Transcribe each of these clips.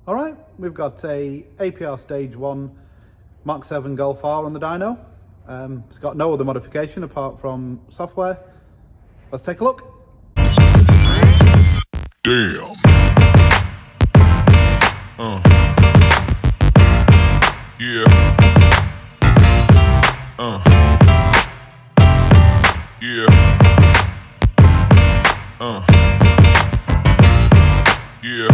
All right, we've got a APR Stage 1 MK7.5 on the dyno. It's got no other modification apart from software. Let's take a look. Damn. Yeah. Yeah. Yeah.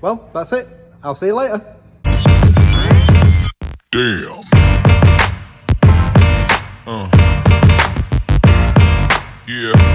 Well, that's it. I'll see you later. Damn. Yeah.